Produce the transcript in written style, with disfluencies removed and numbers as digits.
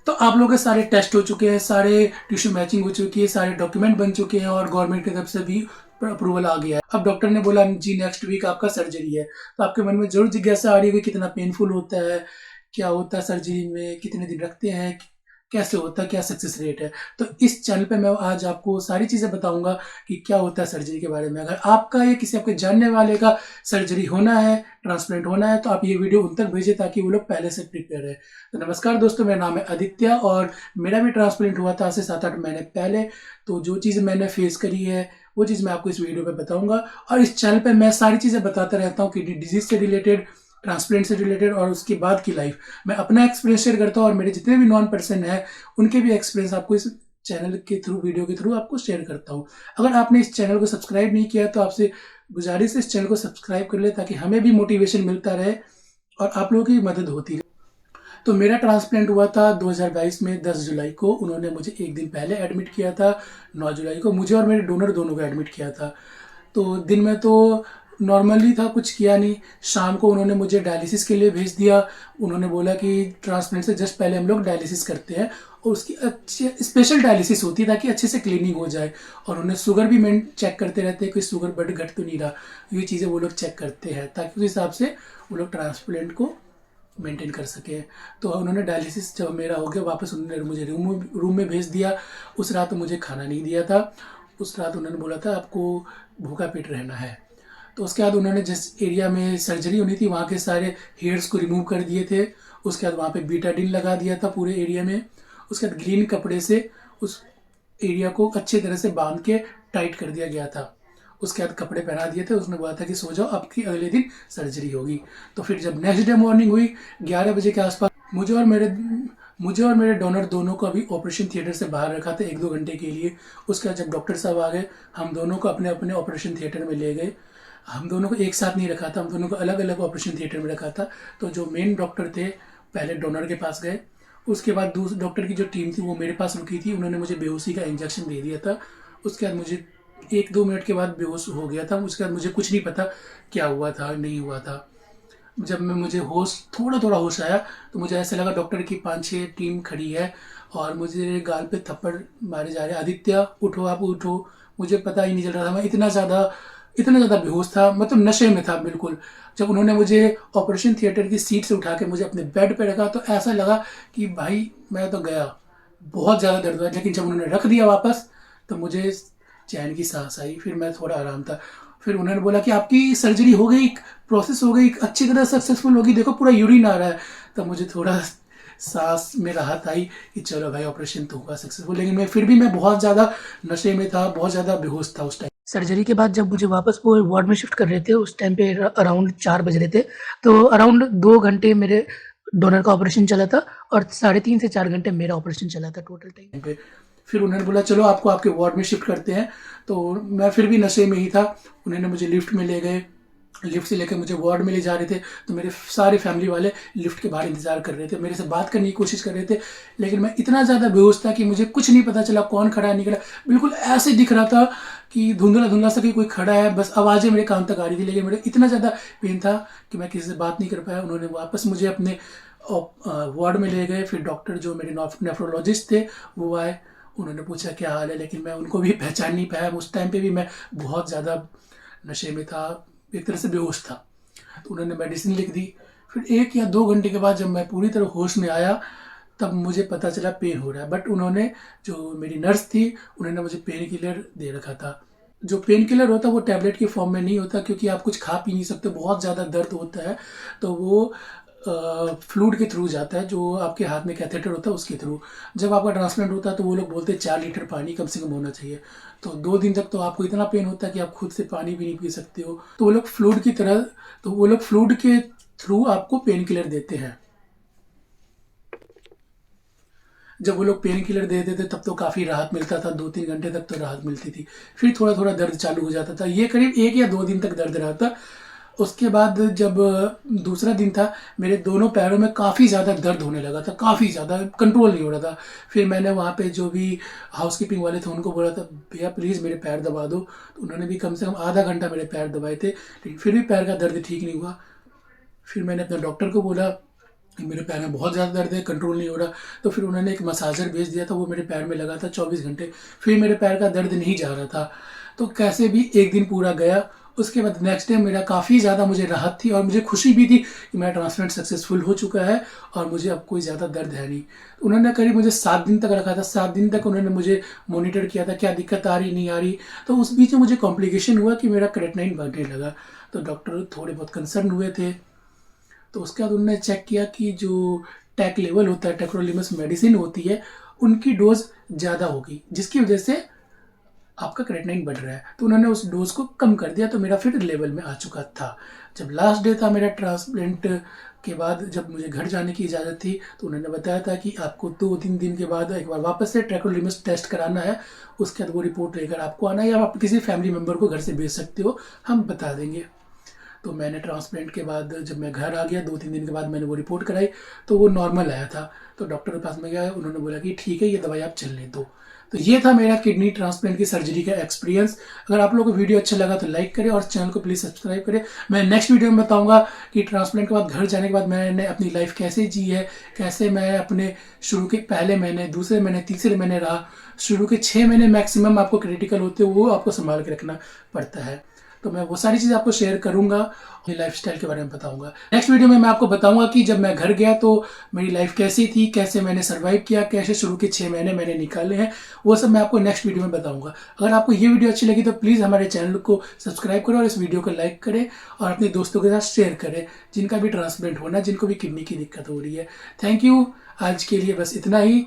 तो आप लोगों के सारे टेस्ट हो चुके हैं, सारे टिश्यू मैचिंग हो चुकी है, सारे डॉक्यूमेंट बन चुके हैं और गवर्नमेंट की तरफ से भी अप्रूवल आ गया है। अब डॉक्टर ने बोला जी नेक्स्ट वीक आपका सर्जरी है। तो आपके मन में जरूर जिज्ञासा आ रही है कि कितना पेनफुल होता है, क्या होता है सर्जरी में, कितने दिन रखते हैं, कैसे होता है, क्या सक्सेस रेट है। तो इस चैनल पे मैं आज आपको सारी चीज़ें बताऊंगा कि क्या होता है सर्जरी के बारे में। अगर आपका या किसी आपके जानने वाले का सर्जरी होना है, ट्रांसप्लांट होना है, तो आप ये वीडियो उन तक भेजें ताकि वो लोग पहले से प्रिपेयर है। तो नमस्कार दोस्तों, मेरा नाम है आदित्य और मेरा भी ट्रांसप्लांट हुआ था आज से 7-8 महीने पहले। तो जो चीज़ मैंने फेस करी है वो चीज़ मैं आपको इस वीडियो पे बताऊंगा। और इस चैनल पे मैं सारी चीज़ें बताता रहता हूँ कि डिजीज से रिलेटेड, ट्रांसप्लांट से रिलेटेड और उसके बाद की लाइफ। मैं अपना एक्सपीरियंस शेयर करता हूँ और मेरे जितने भी नॉन पर्सन है उनके भी एक्सपीरियंस आपको इस चैनल के थ्रू, वीडियो के थ्रू आपको शेयर करता हूँ। अगर आपने इस चैनल को सब्सक्राइब नहीं किया तो आपसे गुजारिश है इस चैनल को सब्सक्राइब कर ले ताकि हमें भी मोटिवेशन मिलता रहे और आप लोगों की मदद होती रहे। तो मेरा ट्रांसप्लांट हुआ था 2022 में 10 जुलाई को। उन्होंने मुझे एक दिन पहले एडमिट किया था, 9 जुलाई को मुझे और मेरे डोनर दोनों को एडमिट किया था। तो दिन में तो नॉर्मली था, कुछ किया नहीं। शाम को उन्होंने मुझे डायलिसिस के लिए भेज दिया। उन्होंने बोला कि ट्रांसप्लांट से जस्ट पहले हम लोग डायलिसिस करते हैं और उसकी अच्छी स्पेशल डायलिसिस होती है ताकि अच्छे से क्लीनिंग हो जाए। और उन्हें शुगर भी मेन चेक करते रहते हैं कि शुगर बढ़ घट तो नहीं रहा, ये चीज़ें वो लोग चेक करते हैं ताकि उस हिसाब से वो लोग ट्रांसप्लांट को मेंटेन कर सके। तो उन्होंने डायलिसिस जब मेरा हो गया वापस उन्होंने मुझे रूम में भेज दिया। उस रात मुझे खाना नहीं दिया था। उस रात उन्होंने बोला था आपको भूखा पेट रहना है। तो उसके बाद उन्होंने जिस एरिया में सर्जरी होनी थी वहाँ के सारे हेयर्स को रिमूव कर दिए थे। उसके बाद वहाँ पे बीटाडिन लगा दिया था पूरे एरिया में। उसके बाद ग्रीन कपड़े से उस एरिया को अच्छी तरह से बांध के टाइट कर दिया गया था। उसके बाद कपड़े पहना दिए थे। उसने बोला था कि सो जाओ, आपकी अगले दिन सर्जरी होगी। तो फिर जब नेक्स्ट डे मॉर्निंग हुई 11 बजे के आसपास, मुझे और मेरे डोनर दोनों को अभी ऑपरेशन थिएटर से बाहर रखा था 1-2 घंटे के लिए। उसके बाद जब डॉक्टर साहब आ गए, हम दोनों को अपने अपने ऑपरेशन थिएटर में ले गए। हम दोनों को एक साथ नहीं रखा था, हम दोनों को अलग अलग ऑपरेशन थिएटर में रखा था। तो जो मेन डॉक्टर थे पहले डोनर के पास गए। उसके बाद दूसरे डॉक्टर की जो टीम थी वो मेरे पास रुकी थी। उन्होंने मुझे बेहोशी का इंजेक्शन दे दिया था। उसके बाद मुझे 1-2 मिनट के बाद बेहोश हो गया था। उसके बाद मुझे कुछ नहीं पता क्या हुआ था नहीं हुआ था। जब मैं मुझे होश थोड़ा थोड़ा होश आया तो मुझे ऐसा लगा डॉक्टर की 5-6 टीम खड़ी है और मुझे गाल पे थप्पड़ मारे जा रहे हैं, आदित्य उठो, आप उठो। मुझे पता ही नहीं चल रहा था, मैं इतना ज़्यादा बेहोश था, मतलब नशे में था बिल्कुल। जब उन्होंने मुझे ऑपरेशन थिएटर की सीट से उठा के मुझे अपने बेड पे रखा तो ऐसा लगा कि भाई मैं तो गया। बहुत ज़्यादा दर्द हुआ, लेकिन जब उन्होंने रख दिया वापस तो मुझे चैन की सांस आई। फिर मैं थोड़ा आराम था। फिर उन्होंने बोला कि आपकी सर्जरी हो गई, प्रोसेस हो गई, अच्छी तरह सक्सेसफुल होगी, देखो पूरा यूरिन आ रहा है। तब मुझे थोड़ा सांस में राहत आई कि चलो भाई ऑपरेशन तो हुआ सक्सेसफुल। लेकिन मैं बहुत ज़्यादा नशे में था, बहुत ज़्यादा बेहोश था उस टाइम। सर्जरी के बाद जब मुझे वापस वो वार्ड में शिफ्ट कर रहे थे उस टाइम पे अराउंड 4 बज रहे थे। तो अराउंड 2 घंटे मेरे डोनर का ऑपरेशन चला था और 3.5 से 4 घंटे मेरा ऑपरेशन चला था टोटल टाइम पे। फिर उन्होंने बोला चलो आपको आपके वार्ड में शिफ्ट करते हैं। तो मैं फिर भी नशे में ही था। उन्होंने मुझे लिफ्ट में ले गए, लिफ्ट से लेकर मुझे वार्ड में ले जा रहे थे। तो मेरे सारे फैमिली वाले लिफ्ट के बाहर इंतजार कर रहे थे, मेरे से बात करने की कोशिश कर रहे थे। लेकिन मैं इतना ज़्यादा बेहोश था कि मुझे कुछ नहीं पता चला कौन खड़ा है नहीं खड़ा। बिल्कुल ऐसे दिख रहा था कि धुंधला धुंधला सा कि कोई खड़ा है, बस आवाज़ें मेरे कान तक आ रही थी। लेकिन मेरे इतना ज़्यादा पेन था कि मैं किसी से बात नहीं कर पाया। उन्होंने वापस मुझे अपने वार्ड में ले गए। फिर डॉक्टर जो मेरे नेफ्रोलॉजिस्ट थे वो आए। उन्होंने पूछा क्या हाल है, लेकिन मैं उनको भी पहचान नहीं पाया। उस टाइम पे भी मैं बहुत ज़्यादा नशे में था, एक तरह से बेहोश था। तो उन्होंने मेडिसिन लिख दी। फिर 1 या 2 घंटे के बाद जब मैं पूरी तरह होश में आया तब मुझे पता चला पेन हो रहा है। बट उन्होंने, जो मेरी नर्स थी, उन्होंने मुझे पेन किलर दे रखा था। जो पेन किलर होता है वो टैबलेट के फॉर्म में नहीं होता क्योंकि आप कुछ खा पी नहीं सकते, बहुत ज़्यादा दर्द होता है। तो वो फ्लूइड के थ्रू जाता है, जो आपके हाथ में कैथेटर होता है उसके थ्रू। जब आपका ट्रांसप्लांट होता है तो वो लोग बोलते हैं 4 लीटर पानी कम से कम होना चाहिए। तो 2 दिन तक तो आपको इतना पेन होता है कि आप खुद से पानी भी नहीं पी सकते हो। तो वो लोग फ्लूइड के थ्रू आपको पेन किलर देते हैं। जब वो लोग पेन किलर देते थे तब तो काफ़ी राहत मिलता था, 2-3 घंटे तक तो राहत मिलती थी। फिर थोड़ा थोड़ा दर्द चालू हो जाता था। ये करीब 1 या 2 दिन तक दर्द रहा था। उसके बाद जब दूसरा दिन था, मेरे दोनों पैरों में काफ़ी ज़्यादा दर्द होने लगा था, काफ़ी ज़्यादा, कंट्रोल नहीं हो रहा था। फिर मैंने वहाँ पे जो भी हाउसकीपिंग वाले थे उनको बोला था भैया प्लीज़ मेरे पैर दबा दो। तो उन्होंने भी कम से कम आधा घंटा मेरे पैर दबाए थे, लेकिन फिर भी पैर का दर्द ठीक नहीं हुआ। फिर मैंने अपने डॉक्टर को बोला। कि मेरे पैर में बहुत ज़्यादा दर्द है, कंट्रोल नहीं हो रहा। तो फिर उन्होंने एक मसाजर भेज दिया था, वो मेरे पैर में लगा था 24 घंटे, फिर मेरे पैर का दर्द नहीं जा रहा था। तो कैसे भी एक दिन पूरा गया। उसके बाद नेक्स्ट डे मेरा काफ़ी ज़्यादा मुझे राहत थी और मुझे खुशी भी थी कि मेरा ट्रांसप्लांट सक्सेसफुल हो चुका है और मुझे अब कोई ज़्यादा दर्द है नहीं। तो उन्होंने करीब मुझे 7 दिन तक रखा था, 7 दिन तक उन्होंने मुझे मॉनिटर किया था, क्या दिक्कत आ रही नहीं आ रही। तो उस बीच में मुझे कॉम्प्लिकेशन हुआ कि मेरा क्रेटनाइन बढ़ने लगा। तो डॉक्टर थोड़े बहुत कंसर्न हुए थे। तो उसके बाद उन्होंने चेक किया कि जो टैक लेवल होता है, टेक्रोलिमस मेडिसिन होती है, उनकी डोज ज़्यादा होगी, जिसकी वजह से आपका क्रेटनाइन बढ़ रहा है। तो उन्होंने उस डोज को कम कर दिया, तो मेरा फिर लेवल में आ चुका था। जब लास्ट डे था मेरा ट्रांसप्लांट के बाद, जब मुझे घर जाने की इजाज़त थी, तो उन्होंने बताया था कि आपको 2-3 दिन के बाद एक बार वापस से ट्रैकोलिमस टेस्ट कराना है। उसके बाद वो रिपोर्ट लेकर आपको आना है, या आप किसी फैमिली मेम्बर को घर से भेज सकते हो, हम बता देंगे। तो मैंने ट्रांसप्लांट के बाद जब मैं घर आ गया 2-3 दिन के बाद मैंने वो रिपोर्ट कराई, तो वो नॉर्मल आया था। तो डॉक्टर के पास में गया, उन्होंने बोला कि ठीक है, ये दवाई आप चलने दो। तो ये था मेरा किडनी ट्रांसप्लांट की सर्जरी का एक्सपीरियंस। अगर आप लोगों को वीडियो अच्छा लगा तो लाइक करें और चैनल को प्लीज़ सब्सक्राइब करें। मैं नेक्स्ट वीडियो में बताऊंगा कि ट्रांसप्लांट के बाद घर जाने के बाद मैंने अपनी लाइफ कैसे जी है, कैसे मैं अपने शुरू के पहले महीने, दूसरे महीने, तीसरे महीने रहा। शुरू के 6 महीने मैक्सिमम आपको क्रिटिकल होते हो, वो आपको संभाल के रखना पड़ता है। तो मैं वो सारी चीज़ें आपको शेयर करूंगा, अपनी लाइफस्टाइल के बारे में बताऊंगा। नेक्स्ट वीडियो में मैं आपको बताऊंगा कि जब मैं घर गया तो मेरी लाइफ कैसी थी, कैसे मैंने सर्वाइव किया, कैसे शुरू के 6 महीने मैंने निकाले हैं, वो सब मैं आपको नेक्स्ट वीडियो में बताऊंगा। अगर आपको ये वीडियो अच्छी लगी तो प्लीज़ हमारे चैनल को सब्सक्राइब करो और इस वीडियो को लाइक करें और अपने दोस्तों के साथ शेयर करें, जिनका भी ट्रांसप्लांट होना, जिनको भी किडनी की दिक्कत हो रही है। Thank you. आज के लिए बस इतना ही।